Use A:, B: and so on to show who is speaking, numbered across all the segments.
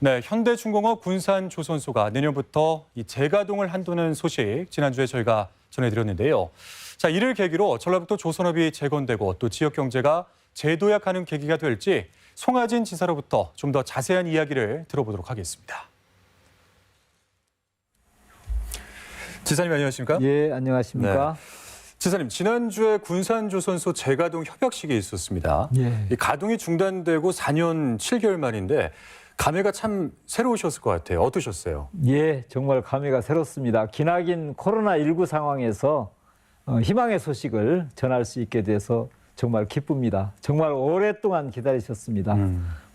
A: 네, 현대중공업 군산조선소가 내년부터 이 재가동을 한다는 소식 지난주에 저희가 전해드렸는데요. 자, 이를 계기로 전라북도 조선업이 재건되고 또 지역 경제가 재도약하는 계기가 될지 송하진 지사로부터 좀 더 자세한 이야기를 들어보도록 하겠습니다. 지사님 안녕하십니까?
B: 예, 안녕하십니까?
A: 네. 지사님, 지난주에 군산조선소 재가동 협약식이 있었습니다.
B: 예.
A: 이 가동이 중단되고 4년 7개월 만인데 감회가 참 새로우셨을 것 같아요. 어떠셨어요?
B: 예, 정말 감회가 새롭습니다. 기나긴 코로나19 상황에서 희망의 소식을 전할 수 있게 돼서 정말 기쁩니다. 정말 오랫동안 기다리셨습니다.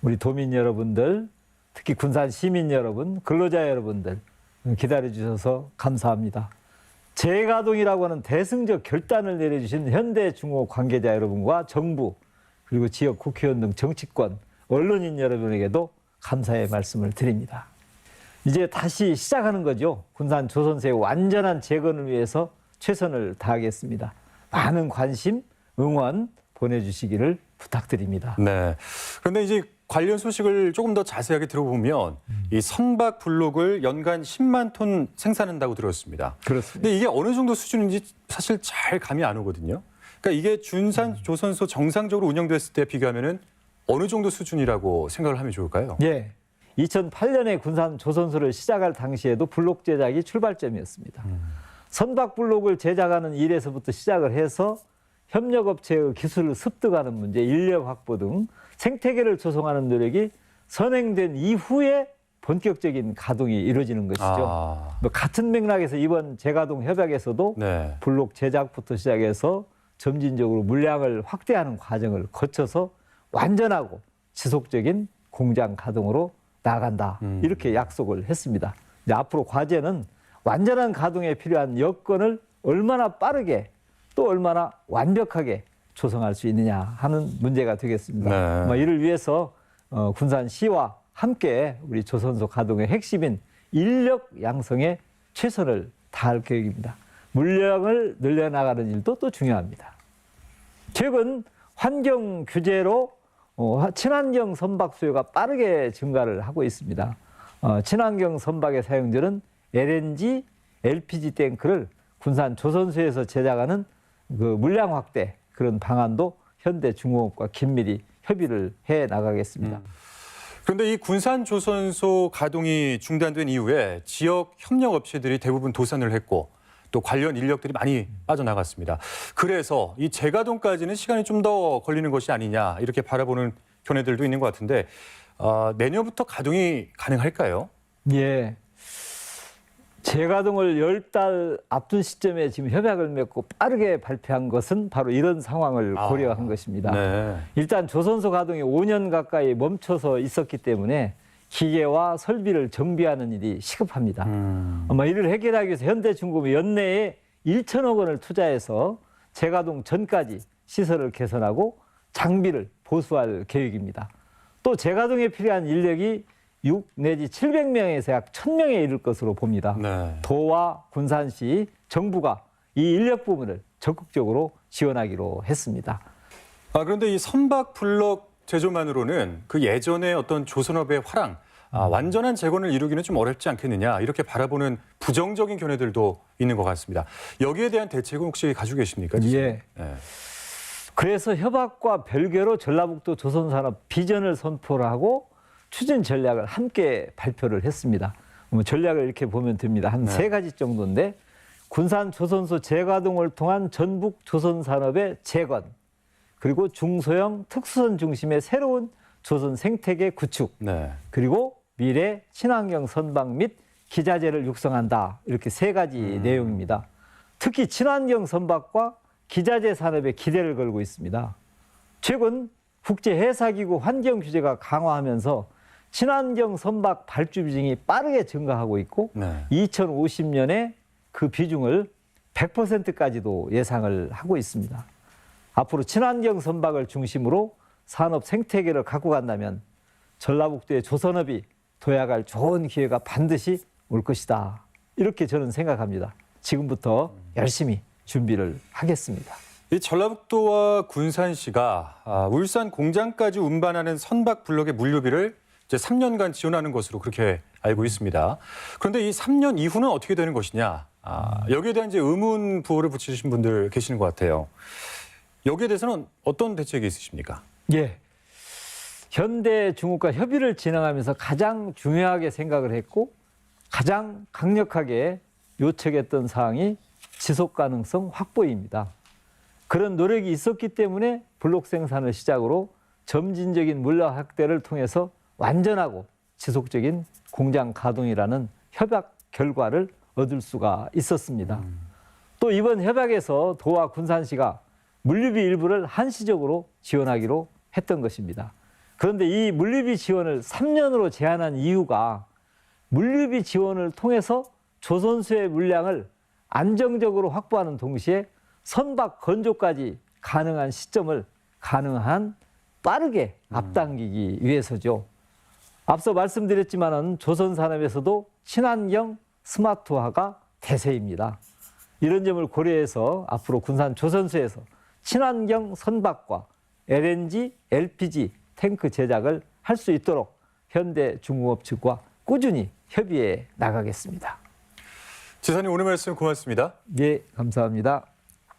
B: 우리 도민 여러분들, 특히 군산 시민 여러분, 근로자 여러분들 기다려주셔서 감사합니다. 재가동이라고 하는 대승적 결단을 내려주신 현대중공업 관계자 여러분과 정부, 그리고 지역 국회의원 등 정치권, 언론인 여러분에게도 감사의 말씀을 드립니다. 이제 다시 시작하는 거죠. 군산 조선소의 완전한 재건을 위해서 최선을 다하겠습니다. 많은 관심, 응원 보내주시기를 부탁드립니다.
A: 네. 그런데 이제 관련 소식을 조금 더 자세하게 들어보면 이 선박 블록을 연간 10만 톤 생산한다고 들었습니다.
B: 그렇습니다.
A: 근데 이게 어느 정도 수준인지 사실 잘 감이 안 오거든요. 그러니까 이게 군산 조선소 정상적으로 운영됐을 때 비교하면은 어느 정도 수준이라고 생각을 하면 좋을까요?
B: 예. 2008년에 군산 조선소를 시작할 당시에도 블록 제작이 출발점이었습니다. 선박 블록을 제작하는 일에서부터 시작을 해서 협력업체의 기술을 습득하는 문제, 인력 확보 등 생태계를 조성하는 노력이 선행된 이후에 본격적인 가동이 이루어지는 것이죠. 같은 맥락에서 이번 재가동 협약에서도
A: 네.
B: 블록 제작부터 시작해서 점진적으로 물량을 확대하는 과정을 거쳐서 완전하고 지속적인 공장 가동으로 나아간다. 이렇게 약속을 했습니다. 이제 앞으로 과제는 완전한 가동에 필요한 여건을 얼마나 빠르게 또 얼마나 완벽하게 조성할 수 있느냐 하는 문제가 되겠습니다.
A: 네.
B: 이를 위해서 군산시와 함께 우리 조선소 가동의 핵심인 인력 양성에 최선을 다할 계획입니다. 물량을 늘려나가는 일도 또 중요합니다. 최근 환경 규제로 친환경 선박 수요가 빠르게 증가를 하고 있습니다. 친환경 선박에 사용되는 LNG, LPG 탱크를 군산 조선소에서 제작하는 그 물량 확대 그런 방안도 현대중공업과 긴밀히 협의를 해 나가겠습니다.
A: 그런데 이 군산 조선소 가동이 중단된 이후에 지역 협력 업체들이 대부분 도산을 했고 또 관련 인력들이 많이 빠져나갔습니다. 그래서 이 재가동까지는 시간이 좀 더 걸리는 것이 아니냐 이렇게 바라보는 견해들도 있는 것 같은데 내년부터 가동이 가능할까요?
B: 예. 재가동을 10달 앞둔 시점에 지금 협약을 맺고 빠르게 발표한 것은 바로 이런 상황을 고려한 것입니다.
A: 네.
B: 일단 조선소 가동이 5년 가까이 멈춰서 있었기 때문에 기계와 설비를 정비하는 일이 시급합니다. 이를 해결하기 위해서 현대중공업이 연내에 1천억 원을 투자해서 재가동 전까지 시설을 개선하고 장비를 보수할 계획입니다. 또 재가동에 필요한 인력이 6 내지 700명에서 약 1000명에 이를 것으로 봅니다.
A: 네.
B: 도와 군산시, 정부가 이 인력 부분을 적극적으로 지원하기로 했습니다.
A: 그런데 이 선박 블록 제조만으로는 그 예전의 어떤 조선업의 화랑, 완전한 재건을 이루기는 좀 어렵지 않겠느냐 이렇게 바라보는 부정적인 견해들도 있는 것 같습니다. 여기에 대한 대책은 혹시 가지고 계십니까?
B: 예.
A: 네.
B: 그래서 협약과 별개로 전라북도 조선산업 비전을 선포를 하고 추진 전략을 함께 발표를 했습니다. 전략을 이렇게 보면 됩니다. 한 세 가지 정도인데 군산 조선소 재가동을 통한 전북 조선산업의 재건, 그리고 중소형 특수선 중심의 새로운 조선 생태계 구축,
A: 네.
B: 그리고 미래 친환경 선박 및 기자재를 육성한다. 이렇게 세 가지 내용입니다. 특히 친환경 선박과 기자재 산업에 기대를 걸고 있습니다. 최근 국제해사기구 환경 규제가 강화하면서 친환경 선박 발주 비중이 빠르게 증가하고 있고 2050년에 그 비중을 100%까지도 예상을 하고 있습니다. 앞으로 친환경 선박을 중심으로 산업 생태계를 갖고 간다면 전라북도의 조선업이 도약할 좋은 기회가 반드시 올 것이다. 이렇게 저는 생각합니다. 지금부터 열심히 준비를 하겠습니다.
A: 이 전라북도와 군산시가 울산 공장까지 운반하는 선박 블록의 물류비를 이제 3년간 지원하는 것으로 그렇게 알고 있습니다. 그런데 이 3년 이후는 어떻게 되는 것이냐? 여기에 대한 이제 의문 부호를 붙이신 분들 계시는 것 같아요. 여기에 대해서는 어떤 대책이 있으십니까?
B: 예. 현대 중국과 협의를 진행하면서 가장 중요하게 생각을 했고 가장 강력하게 요청했던 사항이 지속 가능성 확보입니다. 그런 노력이 있었기 때문에 블록 생산을 시작으로 점진적인 물량 확대를 통해서 완전하고 지속적인 공장 가동이라는 협약 결과를 얻을 수가 있었습니다. 또 이번 협약에서 도와 군산시가 물류비 일부를 한시적으로 지원하기로 했던 것입니다. 그런데 이 물류비 지원을 3년으로 제한한 이유가 물류비 지원을 통해서 조선소의 물량을 안정적으로 확보하는 동시에 선박 건조까지 가능한 시점을 가능한 빠르게 앞당기기 위해서죠. 앞서 말씀드렸지만은 조선 산업에서도 친환경 스마트화가 대세입니다. 이런 점을 고려해서 앞으로 군산 조선소에서 친환경 선박과 LNG, LPG 탱크 제작을 할 수 있도록 현대 중공업 측과 꾸준히 협의해 나가겠습니다.
A: 지사님 오늘 말씀 고맙습니다.
B: 예, 감사합니다.